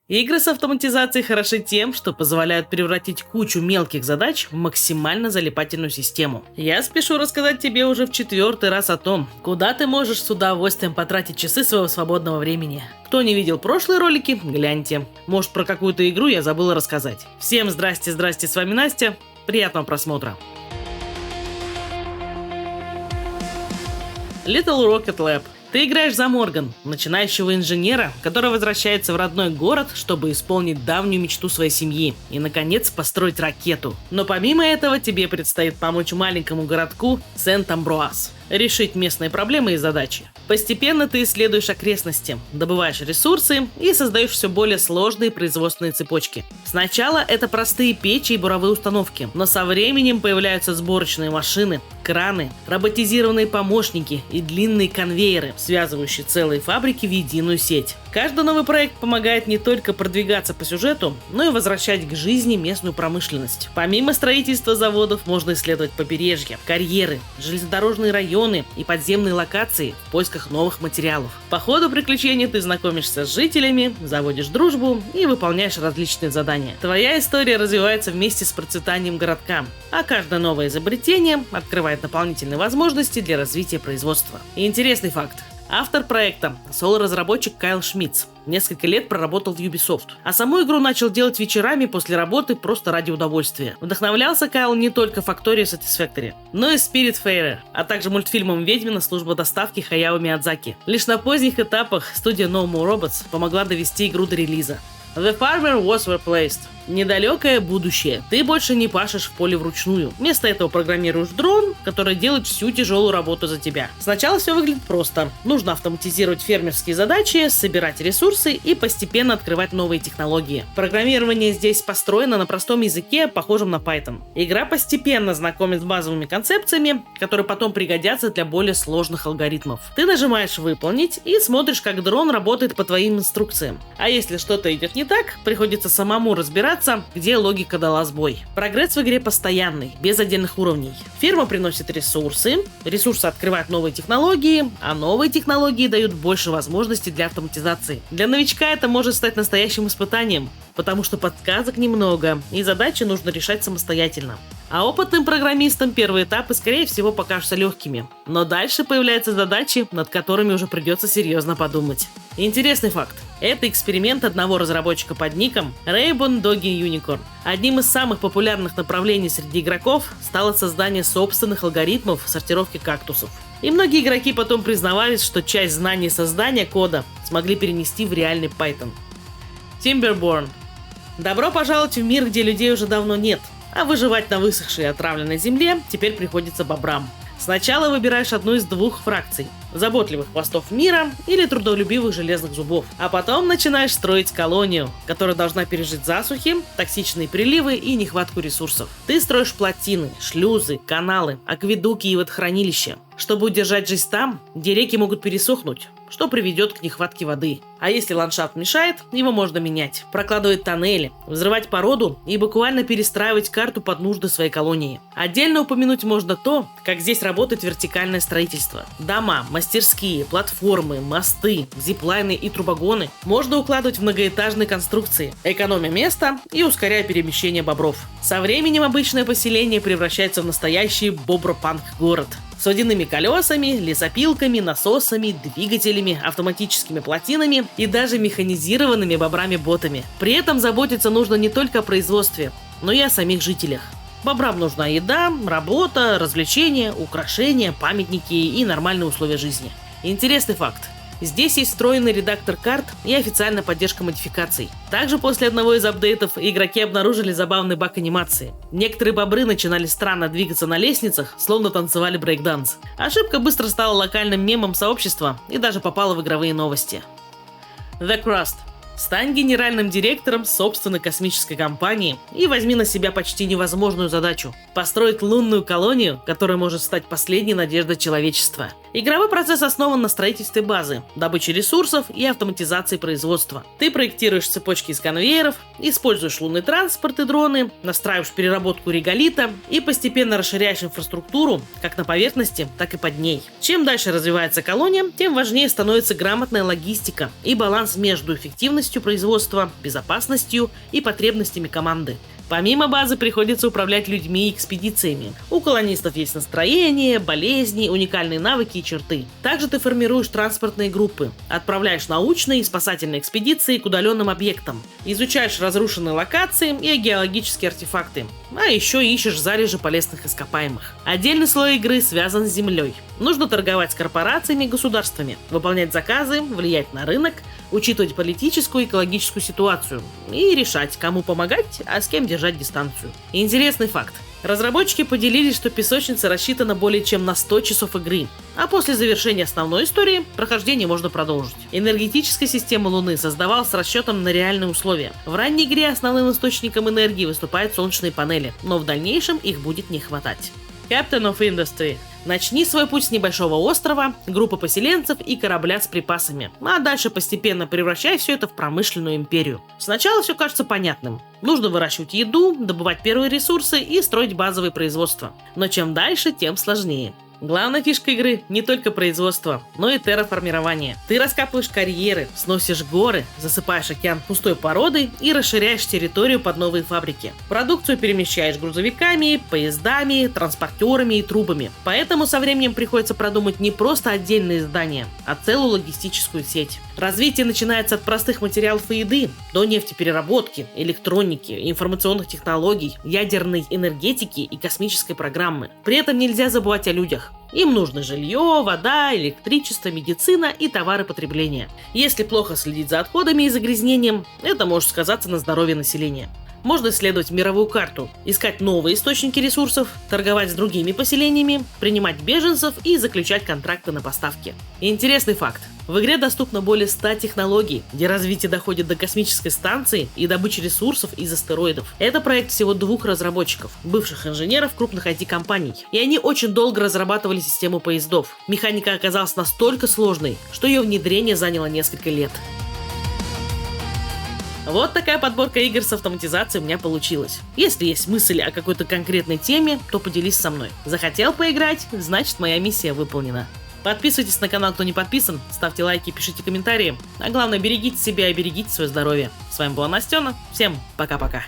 Игры с автоматизацией хороши тем, что позволяют превратить кучу мелких задач в максимально залипательную систему. Я спешу рассказать тебе уже в 4-й раз о том, куда ты можешь с удовольствием потратить часы своего свободного времени. Кто не видел прошлые ролики, гляньте. Может, про какую-то игру я забыла рассказать. Всем здрасте, с вами Настя. Приятного просмотра. Little Rocket Lab. Ты играешь за Морган, начинающего инженера, который возвращается в родной город, чтобы исполнить давнюю мечту своей семьи и, наконец, построить ракету. Но помимо этого тебе предстоит помочь маленькому городку Сент-Амброаз решить местные проблемы и задачи. Постепенно ты исследуешь окрестности, добываешь ресурсы и создаешь все более сложные производственные цепочки. Сначала это простые печи и буровые установки, но со временем появляются сборочные машины, краны, роботизированные помощники и длинные конвейеры, связывающие целые фабрики в единую сеть. Каждый новый проект помогает не только продвигаться по сюжету, но и возвращать к жизни местную промышленность. Помимо строительства заводов можно исследовать побережья, карьеры, железнодорожные районы и подземные локации в поисках новых материалов. По ходу приключений ты знакомишься с жителями, заводишь дружбу и выполняешь различные задания. Твоя история развивается вместе с процветанием городка, а каждое новое изобретение открывает дополнительные возможности для развития производства. И интересный факт. Автор проекта – соло-разработчик Кайл Шмидц. Несколько лет проработал в Ubisoft. А саму игру начал делать вечерами после работы просто ради удовольствия. Вдохновлялся Кайл не только Factorio Satisfactory, но и Spiritfarer, а также мультфильмом «Ведьмина» служба доставки Хаяо Миядзаки. Лишь на поздних этапах студия No More Robots помогла довести игру до релиза. The Farmer was replaced. Недалекое будущее. Ты больше не пашешь в поле вручную. Вместо этого программируешь дрон, который делает всю тяжелую работу за тебя. Сначала все выглядит просто. Нужно автоматизировать фермерские задачи, собирать ресурсы и постепенно открывать новые технологии. Программирование здесь построено на простом языке, похожем на Python. Игра постепенно знакомит с базовыми концепциями, которые потом пригодятся для более сложных алгоритмов. Ты нажимаешь «Выполнить» и смотришь, как дрон работает по твоим инструкциям. А если что-то идет не так, приходится самому разбираться, где логика дала сбой. Прогресс в игре постоянный, без отдельных уровней. Ферма приносит ресурсы открывают новые технологии, а новые технологии дают больше возможностей для автоматизации. Для новичка это может стать настоящим испытанием, потому что подсказок немного, и задачи нужно решать самостоятельно. А опытным программистам первые этапы, скорее всего, покажутся легкими. Но дальше появляются задачи, над которыми уже придется серьезно подумать. Интересный факт. Это эксперимент одного разработчика под ником Rainbow Doggy Unicorn. Одним из самых популярных направлений среди игроков стало создание собственных алгоритмов сортировки кактусов. И многие игроки потом признавались, что часть знаний создания кода смогли перенести в реальный Python. Timberborn. Добро пожаловать в мир, где людей уже давно нет, а выживать на высохшей и отравленной земле теперь приходится бобрам. Сначала выбираешь одну из двух фракций – заботливых хвостов мира или трудолюбивых железных зубов. А потом начинаешь строить колонию, которая должна пережить засухи, токсичные приливы и нехватку ресурсов. Ты строишь плотины, шлюзы, каналы, акведуки и водохранилища, чтобы удержать жизнь там, где реки могут пересохнуть, что приведет к нехватке воды. А если ландшафт мешает, его можно менять, прокладывать тоннели, взрывать породу и буквально перестраивать карту под нужды своей колонии. Отдельно упомянуть можно то, как здесь работает вертикальное строительство. Дома, мастерские, платформы, мосты, зиплайны и трубогоны можно укладывать в многоэтажные конструкции, экономя место и ускоряя перемещение бобров. Со временем обычное поселение превращается в настоящий бобропанк-город с водяными колесами, лесопилками, насосами, двигателями, автоматическими плотинами и даже механизированными бобрами-ботами. При этом заботиться нужно не только о производстве, но и о самих жителях. Бобрам нужна еда, работа, развлечения, украшения, памятники и нормальные условия жизни. Интересный факт. Здесь есть встроенный редактор карт и официальная поддержка модификаций. Также после одного из апдейтов игроки обнаружили забавный баг анимации. Некоторые бобры начинали странно двигаться на лестницах, словно танцевали брейкданс. Ошибка быстро стала локальным мемом сообщества и даже попала в игровые новости. The Crust. Стань генеральным директором собственной космической компании и возьми на себя почти невозможную задачу – построить лунную колонию, которая может стать последней надеждой человечества. Игровой процесс основан на строительстве базы, добыче ресурсов и автоматизации производства. Ты проектируешь цепочки из конвейеров, используешь лунный транспорт и дроны, настраиваешь переработку реголита и постепенно расширяешь инфраструктуру как на поверхности, так и под ней. Чем дальше развивается колония, тем важнее становится грамотная логистика и баланс между эффективностью производства, безопасностью и потребностями команды. Помимо базы приходится управлять людьми и экспедициями. У колонистов есть настроение, болезни, уникальные навыки и черты. Также ты формируешь транспортные группы, отправляешь научные и спасательные экспедиции к удаленным объектам, изучаешь разрушенные локации и геологические артефакты, а еще ищешь залежи полезных ископаемых. Отдельный слой игры связан с землей. Нужно торговать с корпорациями и государствами, выполнять заказы, влиять на рынок, учитывать политическую и экологическую ситуацию и решать, кому помогать, а с кем держать дистанцию. Интересный факт. Разработчики поделились, что песочница рассчитана более чем на 100 часов игры, а после завершения основной истории прохождение можно продолжить. Энергетическая система Луны создавалась с расчетом на реальные условия. В ранней игре основным источником энергии выступают солнечные панели, но в дальнейшем их будет не хватать. Captain of Industry. Начни свой путь с небольшого острова, группы поселенцев и корабля с припасами, а дальше постепенно превращай все это в промышленную империю. Сначала все кажется понятным. Нужно выращивать еду, добывать первые ресурсы и строить базовые производства. Но чем дальше, тем сложнее. Главная фишка игры не только производство, но и терраформирование. Ты раскапываешь карьеры, сносишь горы, засыпаешь океан пустой породой и расширяешь территорию под новые фабрики. Продукцию перемещаешь грузовиками, поездами, транспортерами и трубами. Поэтому со временем приходится продумать не просто отдельные здания, а целую логистическую сеть. Развитие начинается от простых материалов и еды до нефтепереработки, электроники, информационных технологий, ядерной энергетики и космической программы. При этом нельзя забывать о людях. Им нужно жилье, вода, электричество, медицина и товары потребления. Если плохо следить за отходами и загрязнением, это может сказаться на здоровье населения. Можно исследовать мировую карту, искать новые источники ресурсов, торговать с другими поселениями, принимать беженцев и заключать контракты на поставки. Интересный факт. В игре доступно более 100 технологий, где развитие доходит до космической станции и добычи ресурсов из астероидов. Это проект всего 2 разработчиков, бывших инженеров крупных IT-компаний. И они очень долго разрабатывали систему поездов. Механика оказалась настолько сложной, что ее внедрение заняло несколько лет. Вот такая подборка игр с автоматизацией у меня получилась. Если есть мысль о какой-то конкретной теме, то поделись со мной. Захотел поиграть, значит моя миссия выполнена. Подписывайтесь на канал, кто не подписан, ставьте лайки, пишите комментарии. А главное, берегите себя и берегите свое здоровье. С вами была Настена, всем пока-пока.